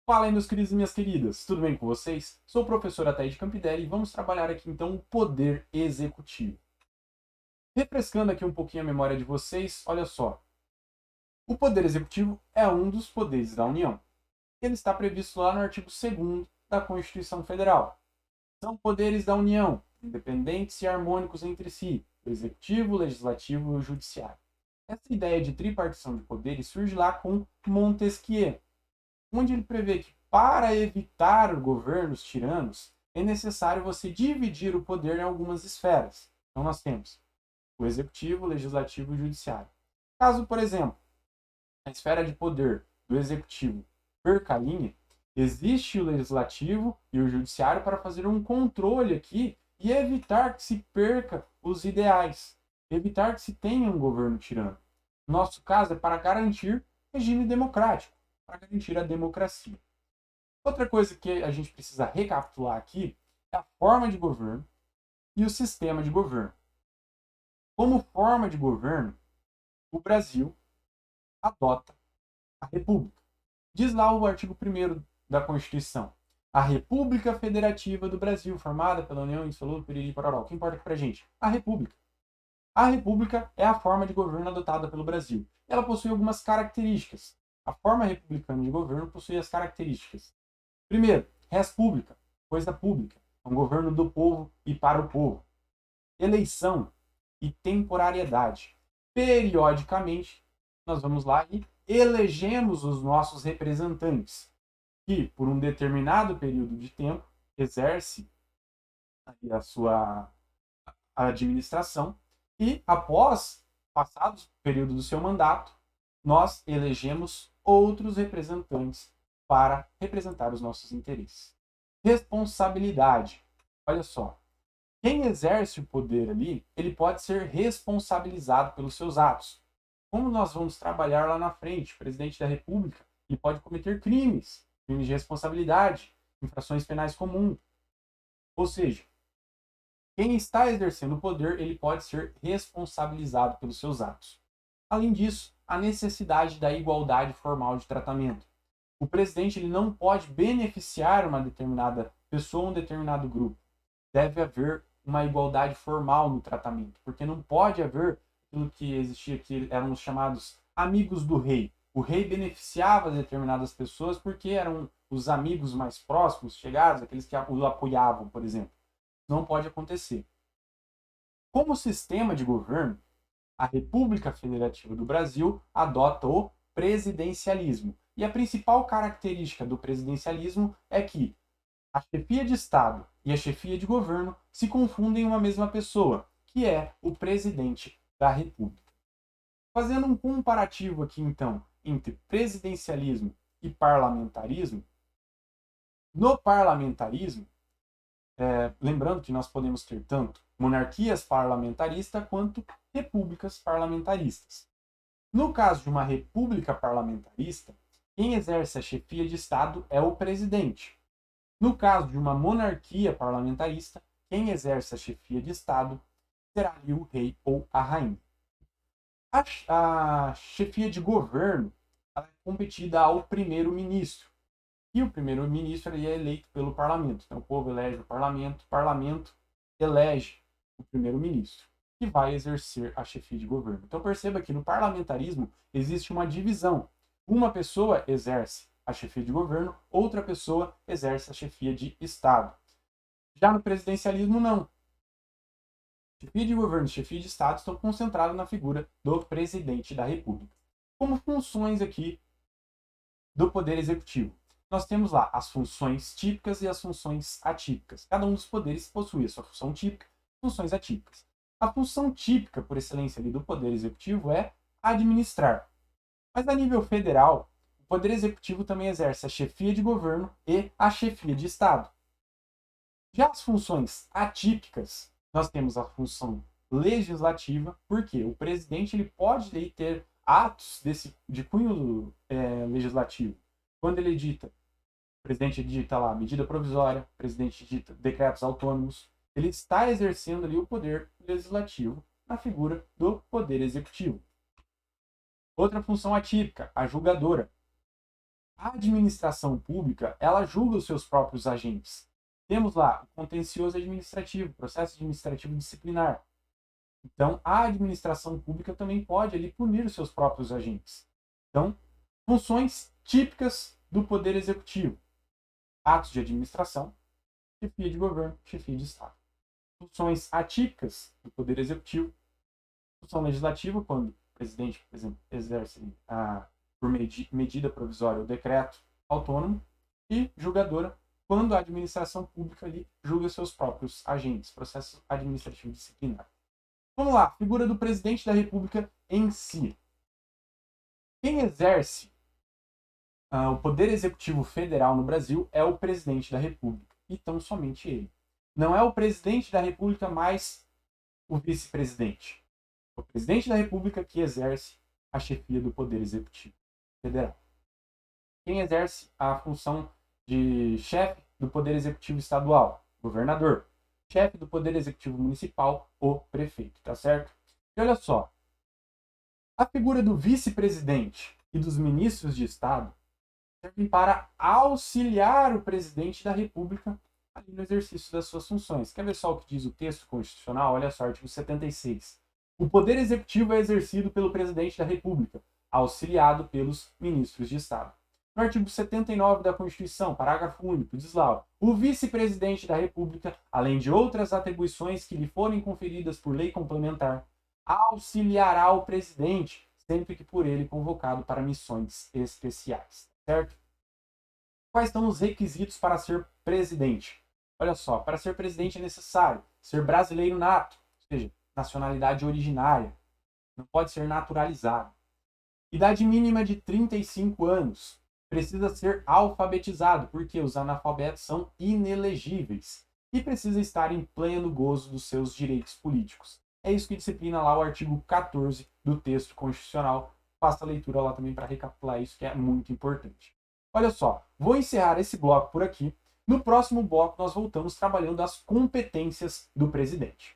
Fala aí, meus queridos e minhas queridas, tudo bem com vocês? Sou o professor Ataíde Campidelli e vamos trabalhar aqui então o poder executivo. Refrescando aqui um pouquinho a memória de vocês, olha só. O poder executivo é um dos poderes da União. Ele está previsto lá no artigo 2º da Constituição Federal. São poderes da União, independentes e harmônicos entre si, o executivo, o legislativo e o judiciário. Essa ideia de tripartição de poderes surge lá com Montesquieu, onde ele prevê que para evitar governos tiranos é necessário você dividir o poder em algumas esferas. Então nós temos o executivo, o legislativo e o judiciário. Caso, por exemplo, a esfera de poder do executivo perca a linha, existe o legislativo e o judiciário para fazer um controle aqui e evitar que se perca os ideais, evitar que se tenha um governo tirano. No nosso caso é para garantir regime democrático, para garantir a democracia. Outra coisa que a gente precisa recapitular aqui é a forma de governo e o sistema de governo. Como forma de governo, o Brasil adota a República. Diz lá o artigo 1º da Constituição. A República Federativa do Brasil, formada pela União Indissolúvel, Piriri e Pororó. O que importa aqui pra gente? A República. A República é a forma de governo adotada pelo Brasil. Ela possui algumas características. A forma republicana de governo possui as características. Primeiro, res pública, coisa pública, um governo do povo e para o povo. Eleição e temporariedade. Periodicamente, nós vamos lá e elegemos os nossos representantes, que por um determinado período de tempo exerce a sua administração e após passado o período do seu mandato, nós elegemos outros representantes para representar os nossos interesses. Responsabilidade. Olha só, quem exerce o poder ali, ele pode ser responsabilizado pelos seus atos. Como nós vamos trabalhar lá na frente, o presidente da República, ele pode cometer crimes, crimes de responsabilidade, infrações penais comuns. Ou seja, quem está exercendo o poder, ele pode ser responsabilizado pelos seus atos. Além disso, a necessidade da igualdade formal de tratamento. O presidente ele não pode beneficiar uma determinada pessoa, um determinado grupo. Deve haver uma igualdade formal no tratamento, porque não pode haver aquilo que existia que eram os chamados amigos do rei. O rei beneficiava determinadas pessoas porque eram os amigos mais próximos, chegados, aqueles que o apoiavam, por exemplo. Não pode acontecer. Como sistema de governo, a República Federativa do Brasil adota o presidencialismo. E a principal característica do presidencialismo é que a chefia de Estado e a chefia de governo se confundem em uma mesma pessoa, que é o presidente da República. Fazendo um comparativo aqui, então, entre presidencialismo e parlamentarismo, no parlamentarismo, lembrando que nós podemos ter tanto monarquias parlamentaristas quanto repúblicas parlamentaristas. No caso de uma república parlamentarista, quem exerce a chefia de Estado é o presidente. No caso de uma monarquia parlamentarista, quem exerce a chefia de Estado será ali o rei ou a rainha. A chefia de governo é competida ao primeiro-ministro. E o primeiro-ministro é eleito pelo parlamento. Então, o povo elege o parlamento elege o primeiro-ministro, que vai exercer a chefia de governo. Então, perceba que no parlamentarismo existe uma divisão. Uma pessoa exerce a chefia de governo, outra pessoa exerce a chefia de Estado. Já no presidencialismo, não. Chefia de governo e chefia de Estado estão concentradas na figura do presidente da República. Como funções aqui do Poder Executivo, nós temos lá as funções típicas e as funções atípicas. Cada um dos poderes possui a sua função típica e funções atípicas. A função típica, por excelência ali, do Poder Executivo é administrar. Mas a nível federal, o Poder Executivo também exerce a chefia de governo e a chefia de Estado. Já as funções atípicas, nós temos a função legislativa, porque o presidente ele pode ter atos de cunho legislativo. Quando ele edita, o presidente edita lá medida provisória, o presidente edita decretos autônomos, ele está exercendo ali o poder legislativo na figura do poder executivo. Outra função atípica, a julgadora. A administração pública, ela julga os seus próprios agentes. Temos lá o contencioso administrativo, processo administrativo disciplinar. Então, a administração pública também pode ali punir os seus próprios agentes. Então, funções típicas do Poder Executivo: atos de administração, chefia de governo, chefia de Estado. Funções atípicas do Poder Executivo: função legislativa, quando o presidente, por exemplo, exerce por medida provisória o decreto autônomo, e julgadora, quando a administração pública ali julga seus próprios agentes, processo administrativo disciplinar. Vamos lá, figura do presidente da República em si. Quem exerce o Poder Executivo Federal no Brasil é o presidente da República, e tão somente ele. Não é o presidente da República mais o vice-presidente. É o presidente da República que exerce a chefia do Poder Executivo Federal. Quem exerce a função de chefe do Poder Executivo Estadual? Governador. Chefe do Poder Executivo Municipal, o prefeito, tá certo? E olha só, a figura do vice-presidente e dos ministros de Estado servem para auxiliar o presidente da República ali no exercício das suas funções. Quer ver só o que diz o texto constitucional? Olha só, artigo 76. O Poder Executivo é exercido pelo presidente da República, auxiliado pelos ministros de Estado. No artigo 79 da Constituição, parágrafo único, diz lá: o vice-presidente da República, além de outras atribuições que lhe forem conferidas por lei complementar, auxiliará o presidente sempre que por ele convocado para missões especiais. Certo? Quais são os requisitos para ser presidente? Olha só, para ser presidente é necessário ser brasileiro nato, ou seja, nacionalidade originária, não pode ser naturalizado. Idade mínima de 35 anos. Precisa ser alfabetizado, porque os analfabetos são inelegíveis. E precisa estar em pleno gozo dos seus direitos políticos. É isso que disciplina lá o artigo 14 do texto constitucional. Faça a leitura lá também para recapitular isso, que é muito importante. Olha só, vou encerrar esse bloco por aqui. No próximo bloco, nós voltamos trabalhando as competências do presidente.